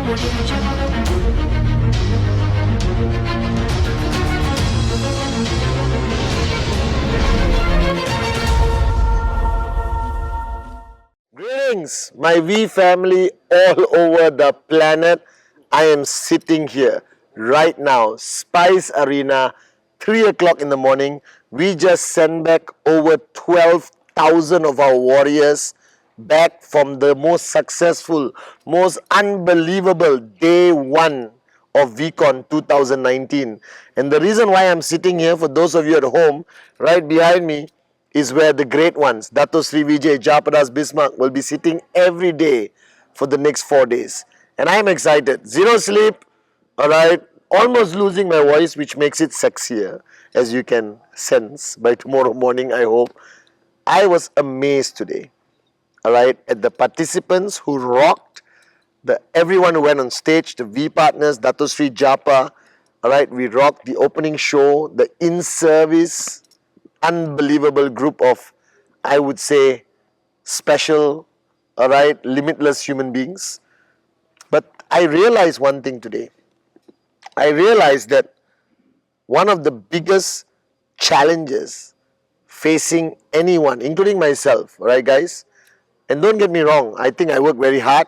Greetings, my V family all over the planet. I am sitting here right now, Spice Arena, 3 o'clock in the morning. We just sent back over 12,000 of our warriors back from the most successful, most unbelievable day one of VCon 2019. And the reason why I'm sitting here, for those of you at home, right behind me, is where the great ones, Dato Sri Vijay, Japadas Bismarck, will be sitting every day for the next 4 days. And I'm excited. Zero sleep, alright, almost losing my voice, which makes it sexier, as you can sense by tomorrow morning, I hope. I was amazed today, alright, at the participants who rocked, everyone who went on stage, the V partners, Dato Sri Japa, alright, we rocked the opening show, the in-service, unbelievable group of, I would say, special, alright, limitless human beings. But I realized one thing today. I realized that one of the biggest challenges facing anyone, including myself, right guys? And don't get me wrong, I think I work very hard.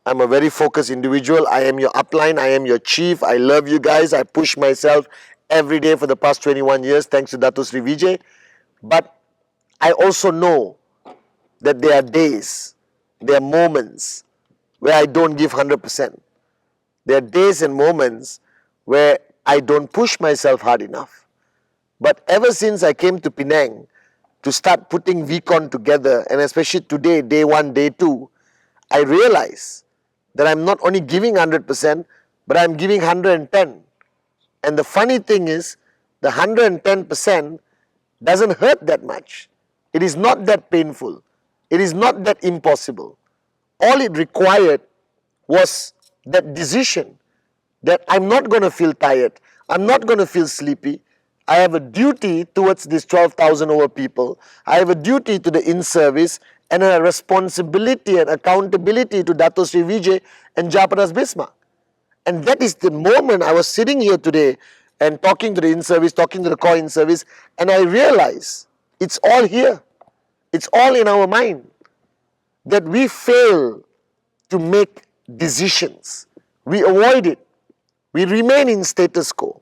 I'm a very focused individual. I am your upline, I am your chief. I love you guys. I push myself every day for the past 21 years, thanks to Dato Sri Vijay. But I also know that there are days, there are moments where I don't give 100%. There are days and moments where I don't push myself hard enough. But ever since I came to Penang to start putting VCon together, and especially today, day one, day two, I realize that I'm not only giving 100%, but I'm giving 110. And the funny thing is, the 110% doesn't hurt that much. It is not that painful. It is not that impossible. All it required was that decision that I'm not going to feel tired. I'm not going to feel sleepy. I have a duty towards these 12,000 over people. I have a duty to the in-service and a responsibility and accountability to Dato Sri Vijay and Japadas Bismarck. And that is the moment I was sitting here today and talking to the in-service, talking to the core in-service, and I realized it's all here. It's all in our mind. That we fail to make decisions. We avoid it. We remain in status quo.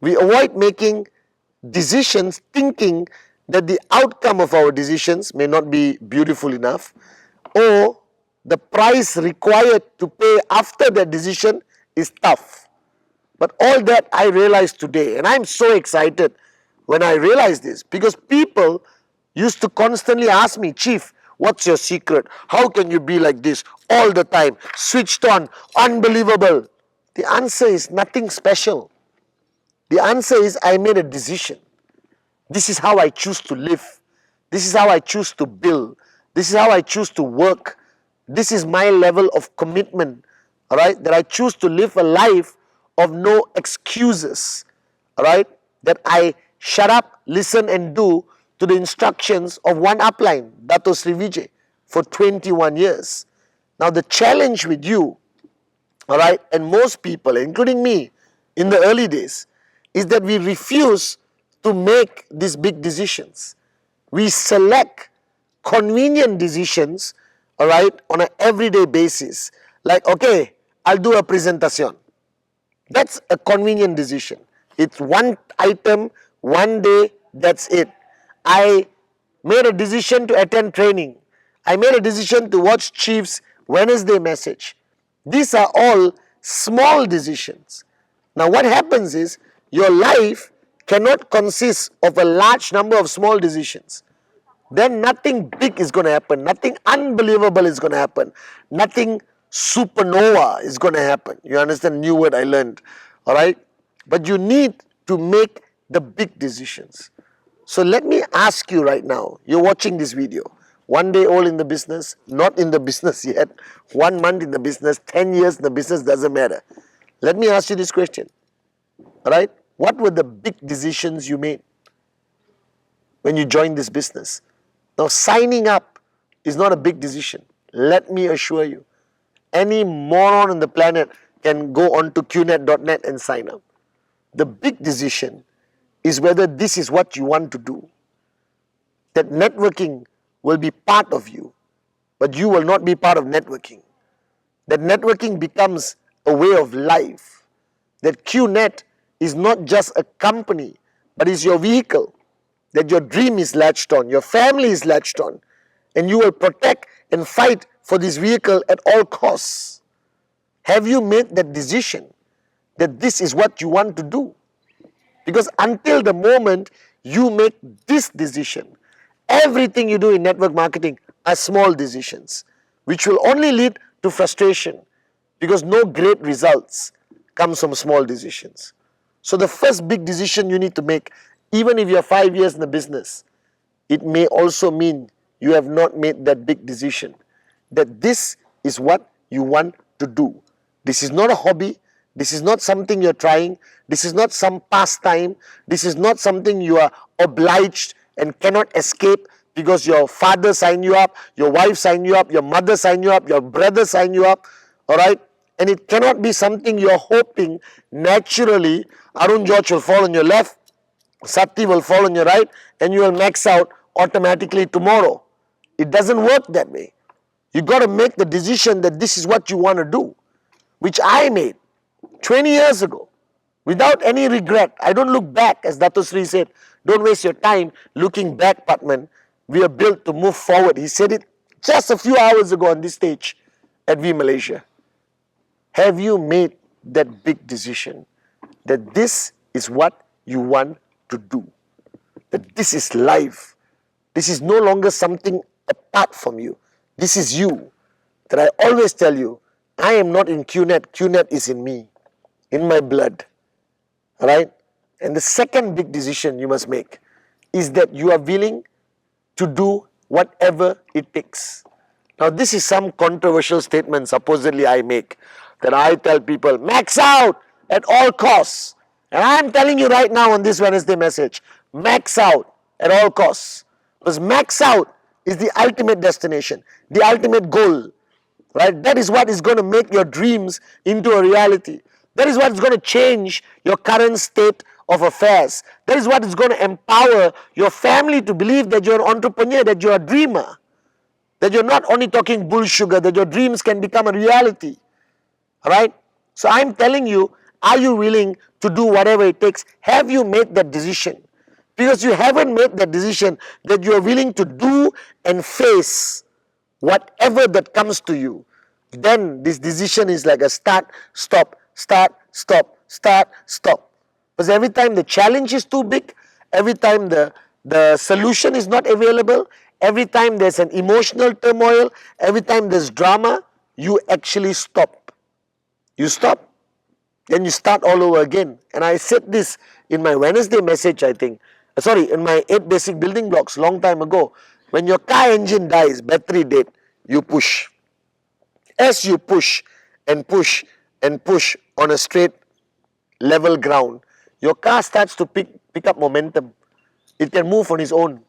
We avoid making decisions thinking that the outcome of our decisions may not be beautiful enough, or the price required to pay after that decision is tough. But all that I realized today, and I'm so excited when I realized this, because people used to constantly ask me, Chief, what's your secret? How can you be like this all the time? Switched on, unbelievable. The answer is nothing special. The answer is I made a decision. This is how I choose to live. This is how I choose to build. This is how I choose to work. This is my level of commitment, all right? That I choose to live a life of no excuses, all right? That I shut up, listen and do to the instructions of one upline, Dato Sri Vijay, for 21 years. Now the challenge with you, all right, and most people, including me, in the early days, is that we refuse to make these big decisions. We select convenient decisions, all right, on an everyday basis. Like, okay, I'll do a presentation. That's a convenient decision. It's one item, one day, that's it. I made a decision to attend training. I made a decision to watch Chief's Wednesday message. These are all small decisions. Now what happens is, your life cannot consist of a large number of small decisions. Then nothing big is going to happen. Nothing unbelievable is going to happen. Nothing supernova is going to happen. You understand? New word I learned. Alright? But you need to make the big decisions. So let me ask you right now. You're watching this video. 1 day old in the business, not in the business yet. 1 month in the business, 10 years in the business, doesn't matter. Let me ask you this question. Alright? What were the big decisions you made when you joined this business? Now, signing up is not a big decision. Let me assure you. any moron on the planet can go on to qnet.net and sign up. The big decision is whether this is what you want to do. That networking will be part of you, but you will not be part of networking. That networking becomes a way of life. That QNet is not just a company, but is your vehicle. That your dream is latched on, your family is latched on, and you will protect and fight for this vehicle at all costs. Have you made that decision that this is what you want to do? Because until the moment you make this decision, everything you do in network marketing are small decisions, which will only lead to frustration, because no great results comes from small decisions. So the first big decision you need to make, even if you're 5 years in the business, it may also mean you have not made that big decision, that this is what you want to do. This is not a hobby. This is not something you're trying. This is not some pastime. This is not something you are obliged and cannot escape because your father signed you up, your wife signed you up, your mother signed you up, your brother signed you up, all right? And it cannot be something you're hoping naturally Arun George will fall on your left, Sati will fall on your right, and you will max out automatically tomorrow. It doesn't work that way. You got to make the decision that this is what you want to do, which I made 20 years ago without any regret. I don't look back, as Dato Sri said. Don't waste your time looking back, Pathman. We are built to move forward. He said it just a few hours ago on this stage at V-Malaysia. Have you made that big decision that this is what you want to do? That this is life. This is no longer something apart from you. This is you. That I always tell you, I am not in QNet. QNet is in me, in my blood. Alright? And the second big decision you must make is that you are willing to do whatever it takes. Now, this is some controversial statement supposedly I make, that I tell people, max out at all costs. And I am telling you right now on this Wednesday message, max out at all costs. Because max out is the ultimate destination, the ultimate goal. Right? That is what is going to make your dreams into a reality. That is what is going to change your current state of affairs. That is what is going to empower your family to believe that you're an entrepreneur, that you're a dreamer. That you're not only talking bull sugar, that your dreams can become a reality. Alright? So I'm telling you, are you willing to do whatever it takes? Have you made that decision? Because you haven't made that decision that you are willing to do and face whatever that comes to you, then this decision is like a start, stop, start, stop, start, stop. Because every time the challenge is too big, every time the solution is not available, every time there's an emotional turmoil, every time there's drama, you actually stop. You stop, then you start all over again. And I said this in my Wednesday message, I think. In my 8 basic building blocks long time ago. When your car engine dies, battery dead, you push. As you push and push and push on a straight level ground, your car starts to pick up momentum. It can move on its own.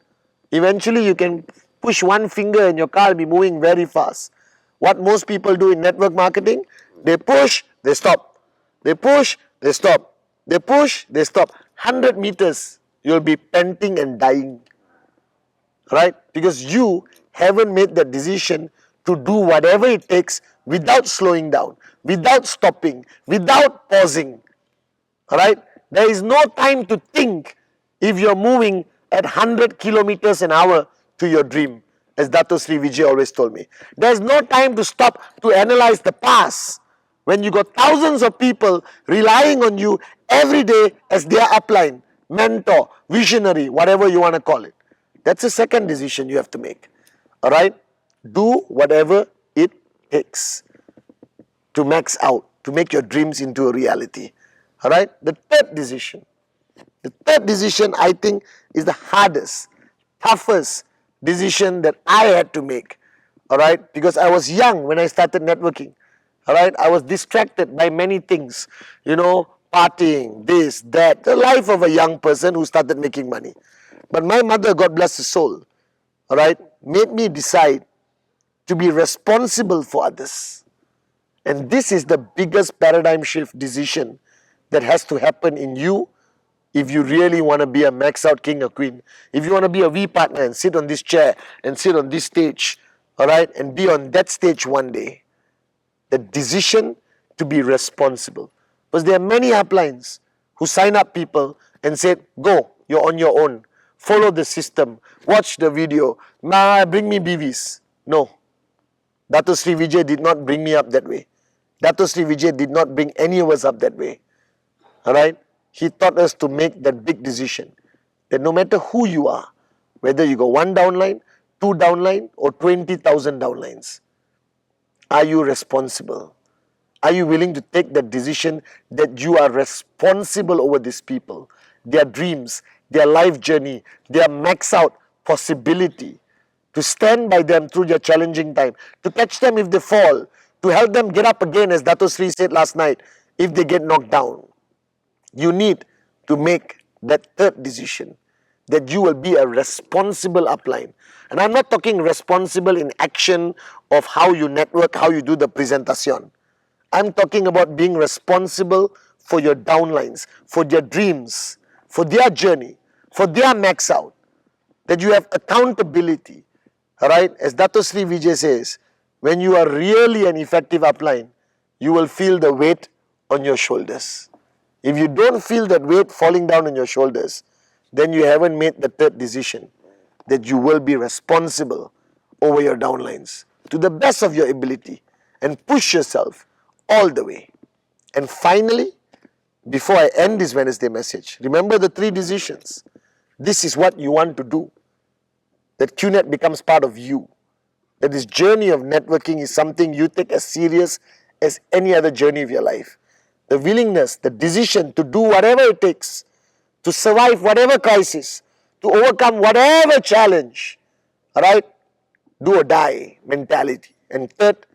Eventually you can push one finger and your car will be moving very fast. What most people do in network marketing, they push, they stop. They push, they stop. They push, they stop. 100 meters, you'll be panting and dying. Right? Because you haven't made the decision to do whatever it takes without slowing down, without stopping, without pausing. Alright? There is no time to think if you're moving at 100 kilometers an hour to your dream, as Dato Sri Vijay always told me. There's no time to stop to analyze the past when you got thousands of people relying on you every day as their upline, mentor, visionary, whatever you want to call it. That's the second decision you have to make. Alright? Do whatever it takes to max out, to make your dreams into a reality. Alright? The third decision I think is the hardest, toughest decision that I had to make. Alright? Because I was young when I started networking. Alright? I was distracted by many things. You know, partying, this, that. The life of a young person who started making money. But my mother, God bless her soul, alright, made me decide to be responsible for others. And this is the biggest paradigm shift decision that has to happen in you if you really want to be a max out king or queen. If you want to be a V partner and sit on this chair and sit on this stage, all right, and be on that stage one day. The decision to be responsible. Because there are many uplines who sign up people and said, go, you're on your own. Follow the system. Watch the video. Bring me BVs. No. Dato Sri Vijay did not bring me up that way. Dato Sri Vijay did not bring any of us up that way. Alright? He taught us to make that big decision. That no matter who you are, whether you go 1 downline, 2 downline, or 20,000 downlines, are you responsible? Are you willing to take that decision that you are responsible over these people, their dreams, their life journey, their max out possibility, to stand by them through their challenging time, to catch them if they fall, to help them get up again, as Dato Sri said last night, if they get knocked down. You need to make that third decision, that you will be a responsible upline. And I'm not talking responsible in action of how you network, how you do the presentation. I'm talking about being responsible for your downlines, for their dreams, for their journey, for their max out. That you have accountability. Alright, as Dato Sri Vijay says, when you are really an effective upline, you will feel the weight on your shoulders. If you don't feel that weight falling down on your shoulders, then you haven't made the third decision, that you will be responsible over your downlines to the best of your ability and push yourself all the way. And finally, before I end this Wednesday message, remember the 3 decisions. This is what you want to do. That QNet becomes part of you. That this journey of networking is something you take as serious as any other journey of your life. The willingness, the decision to do whatever it takes, to survive whatever crisis, to overcome whatever challenge, alright? Do or die mentality. And third,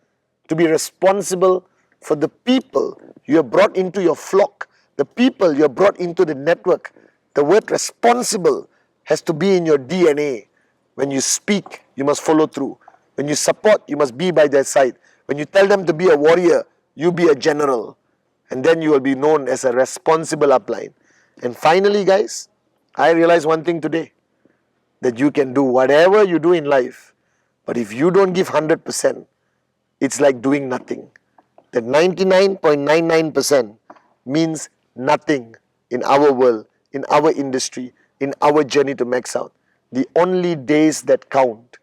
to be responsible for the people you have brought into your flock, the people you have brought into the network. The word responsible has to be in your DNA. When you speak, you must follow through. When you support, you must be by their side. When you tell them to be a warrior, you be a general. And then you will be known as a responsible upline. And finally, guys, I realized one thing today, that you can do whatever you do in life, but if you don't give 100%, it's like doing nothing. That 99.99% means nothing in our world, in our industry, in our journey to max out. The only days that count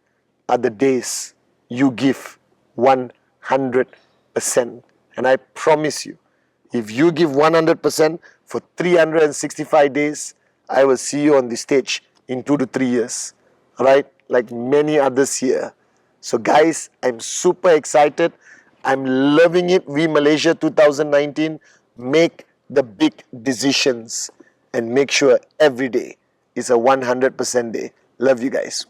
are the days you give 100%. And I promise you, if you give 100% for 365 days, I will see you on the stage in 2 to 3 years. Alright? Like many others here. So guys, I'm super excited. I'm loving it. V-Malaysia 2019. Make the big decisions and make sure every day is a 100% day. Love you guys.